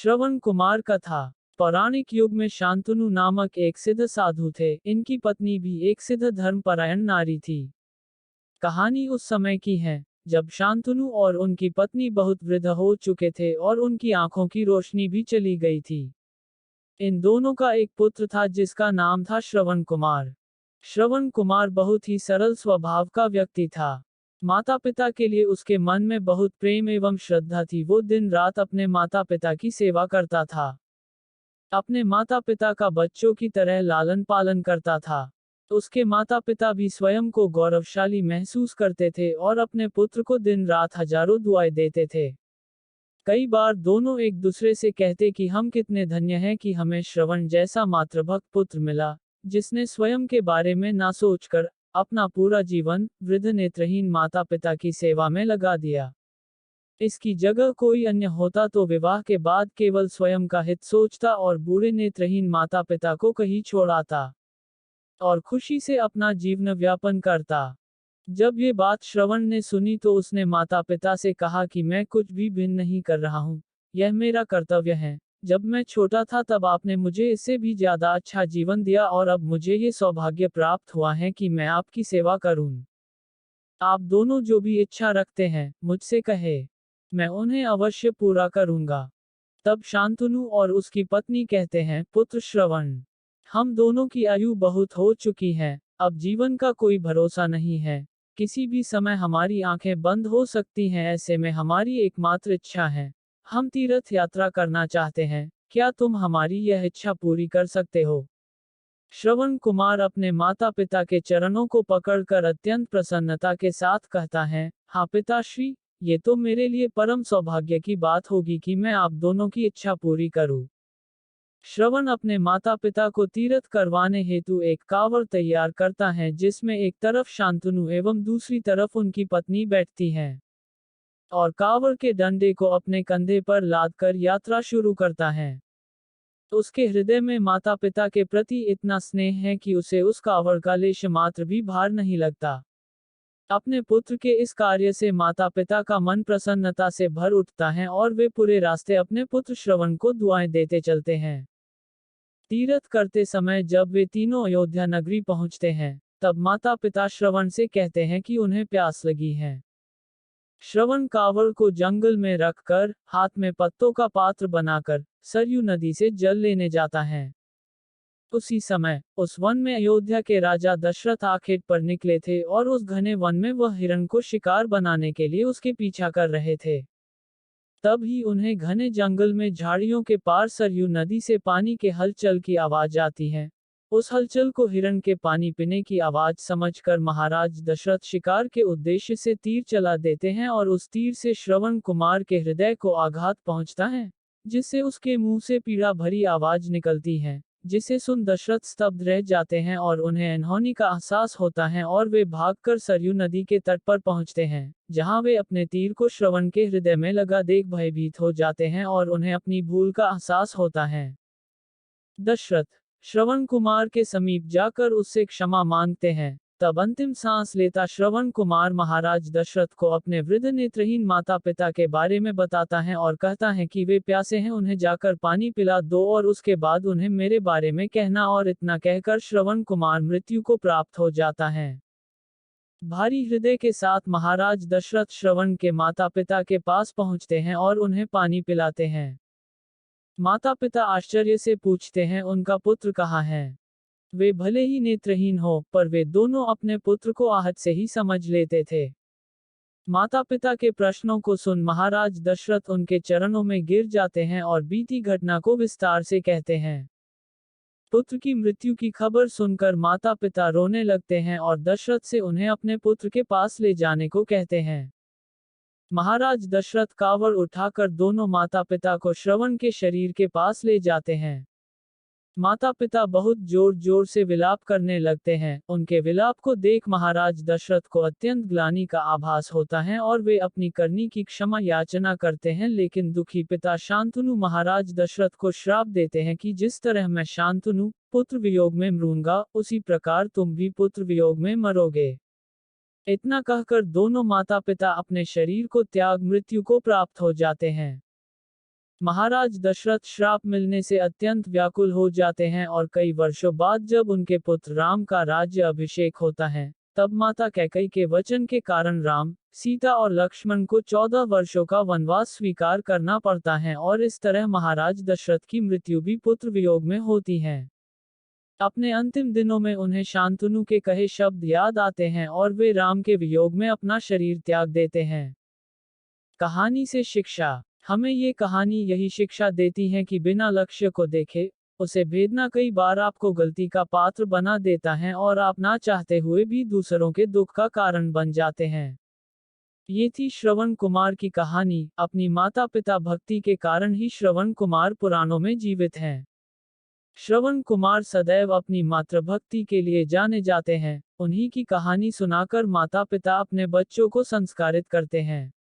श्रवण कुमार कथा। पौराणिक युग में शांतनु नामक एक सिद्ध साधु थे। इनकी पत्नी भी एक सिद्ध धर्मपरायण नारी थी। कहानी उस समय की है जब शांतनु और उनकी पत्नी बहुत वृद्ध हो चुके थे और उनकी आंखों की रोशनी भी चली गई थी। इन दोनों का एक पुत्र था जिसका नाम था श्रवण कुमार। श्रवण कुमार बहुत ही सरल स्वभाव का व्यक्ति था। माता पिता के लिए उसके मन में बहुत प्रेम एवं श्रद्धा थी। वो दिन रात अपने माता पिता की सेवा करता था। अपने माता पिता का बच्चों की तरह लालन पालन करता था। उसके माता पिता भी स्वयं को गौरवशाली महसूस करते थे और अपने पुत्र को दिन रात हजारों दुआएं देते थे। कई बार दोनों एक दूसरे से कहते कि हम कितने धन्य हैं कि हमें श्रवण जैसा मातृभक्त पुत्र मिला, जिसने स्वयं के बारे में ना सोचकर अपना पूरा जीवन वृद्ध नेत्रहीन माता पिता की सेवा में लगा दिया। इसकी जगह कोई अन्य होता तो विवाह के बाद केवल स्वयं का हित सोचता और बूढ़े नेत्रहीन माता पिता को कहीं छोड़ आता और खुशी से अपना जीवन व्यापन करता। जब ये बात श्रवण ने सुनी तो उसने माता पिता से कहा कि मैं कुछ भी भिन्न नहीं कर रहा हूँ, यह मेरा कर्तव्य है। जब मैं छोटा था तब आपने मुझे इससे भी ज्यादा अच्छा जीवन दिया और अब मुझे ये सौभाग्य प्राप्त हुआ है कि मैं आपकी सेवा करूं। आप दोनों जो भी इच्छा रखते हैं मुझसे कहे, मैं उन्हें अवश्य पूरा करूंगा। तब शांतनु और उसकी पत्नी कहते हैं, पुत्र श्रवण, हम दोनों की आयु बहुत हो चुकी है, अब जीवन का कोई भरोसा नहीं है। किसी भी समय हमारी आंखें बंद हो सकती हैं। ऐसे में हमारी एकमात्र इच्छा है, हम तीर्थ यात्रा करना चाहते हैं। क्या तुम हमारी यह इच्छा पूरी कर सकते हो? श्रवण कुमार अपने माता पिता के चरणों को पकड़कर अत्यंत प्रसन्नता के साथ कहता है, हाँ पिताश्री, ये तो मेरे लिए परम सौभाग्य की बात होगी कि मैं आप दोनों की इच्छा पूरी करूं। श्रवण अपने माता पिता को तीर्थ करवाने हेतु एक कांवड़ तैयार करता है जिसमें एक तरफ शांतनु एवं दूसरी तरफ उनकी पत्नी बैठती है और कांवड़ के डंडे को अपने कंधे पर लादकर यात्रा शुरू करता है। उसके हृदय में माता पिता के प्रति इतना स्नेह है कि उसे उस कांवड़ का लेश मात्र भी भार नहीं लगता। अपने पुत्र के इस कार्य से माता पिता का मन प्रसन्नता से भर उठता है और वे पूरे रास्ते अपने पुत्र श्रवण को दुआएं देते चलते हैं। तीर्थ करते समय जब वे तीनों अयोध्या नगरी पहुंचते हैं, तब माता पिता श्रवण से कहते हैं कि उन्हें प्यास लगी है। श्रवण कांवड़ को जंगल में रखकर हाथ में पत्तों का पात्र बनाकर सरयू नदी से जल लेने जाता है। उसी समय उस वन में अयोध्या के राजा दशरथ आखेट पर निकले थे और उस घने वन में वह हिरण को शिकार बनाने के लिए उसके पीछा कर रहे थे। तब ही उन्हें घने जंगल में झाड़ियों के पार सरयू नदी से पानी के हलचल की आवाज आती है। उस हलचल को हिरण के पानी पीने की आवाज समझकर महाराज दशरथ शिकार के उद्देश्य से तीर चला देते हैं और उस तीर से श्रवण कुमार के हृदय को आघात पहुंचता है, जिससे उसके मुंह से पीड़ा भरी आवाज निकलती है, जिसे सुन दशरथ स्तब्ध रह जाते हैं और उन्हें अनहोनी का एहसास होता है और वे भागकर सरयू नदी के तट पर पहुंचते हैं, जहां वे अपने तीर को श्रवण के हृदय में लगा देख भयभीत हो जाते हैं और उन्हें अपनी भूल का एहसास होता है। दशरथ श्रवण कुमार के समीप जाकर उससे क्षमा मांगते हैं। तब अंतिम सांस लेता श्रवण कुमार महाराज दशरथ को अपने वृद्ध नेत्रहीन माता पिता के बारे में बताता है और कहता है कि वे प्यासे हैं, उन्हें जाकर पानी पिला दो और उसके बाद उन्हें मेरे बारे में कहना। और इतना कहकर श्रवण कुमार मृत्यु को प्राप्त हो जाता है। भारी हृदय के साथ महाराज दशरथ श्रवण के माता पिता के पास पहुंचते हैं और उन्हें पानी पिलाते हैं। माता पिता आश्चर्य से पूछते हैं, उनका पुत्र कहाँ है? वे भले ही नेत्रहीन हो, पर वे दोनों अपने पुत्र को आहत से ही समझ लेते थे। माता पिता के प्रश्नों को सुन महाराज दशरथ उनके चरणों में गिर जाते हैं और बीती घटना को विस्तार से कहते हैं। पुत्र की मृत्यु की खबर सुनकर माता पिता रोने लगते हैं और दशरथ से उन्हें अपने पुत्र के पास ले जाने को कहते हैं। महाराज दशरथ कांवड़ उठाकर दोनों माता पिता को श्रवण के शरीर के पास ले जाते हैं। माता पिता बहुत जोर जोर से विलाप करने लगते हैं। उनके विलाप को देख महाराज दशरथ को अत्यंत ग्लानि का आभास होता है और वे अपनी करनी की क्षमा याचना करते हैं। लेकिन दुखी पिता शांतनु महाराज दशरथ को श्राप देते हैं कि जिस तरह मैं शांतनु पुत्र वियोग में मरूंगा, उसी प्रकार तुम भी पुत्र वियोग में मरोगे। इतना कहकर दोनों माता पिता अपने शरीर को त्याग मृत्यु को प्राप्त हो जाते हैं। महाराज दशरथ श्राप मिलने से अत्यंत व्याकुल हो जाते हैं और कई वर्षों बाद जब उनके पुत्र राम का राज्य अभिषेक होता है, तब माता कैकेयी के वचन के कारण राम, सीता और लक्ष्मण को 14 वर्षों का वनवास स्वीकार करना पड़ता है और इस तरह महाराज दशरथ की मृत्यु भी पुत्र वियोग में होती है। अपने अंतिम दिनों में उन्हें शांतनु के कहे शब्द याद आते हैं और वे राम के वियोग में अपना शरीर त्याग देते हैं। कहानी से शिक्षा। हमें ये कहानी यही शिक्षा देती है कि बिना लक्ष्य को देखे उसे भेदना कई बार आपको गलती का पात्र बना देता है और आप ना चाहते हुए भी दूसरों के दुख का कारण बन जाते हैं। ये थी श्रवण कुमार की कहानी। अपनी माता पिता भक्ति के कारण ही श्रवण कुमार पुराणों में जीवित हैं। श्रवण कुमार सदैव अपनी मातृभक्ति के लिए जाने जाते हैं। उन्हीं की कहानी सुनाकर माता पिता अपने बच्चों को संस्कारित करते हैं।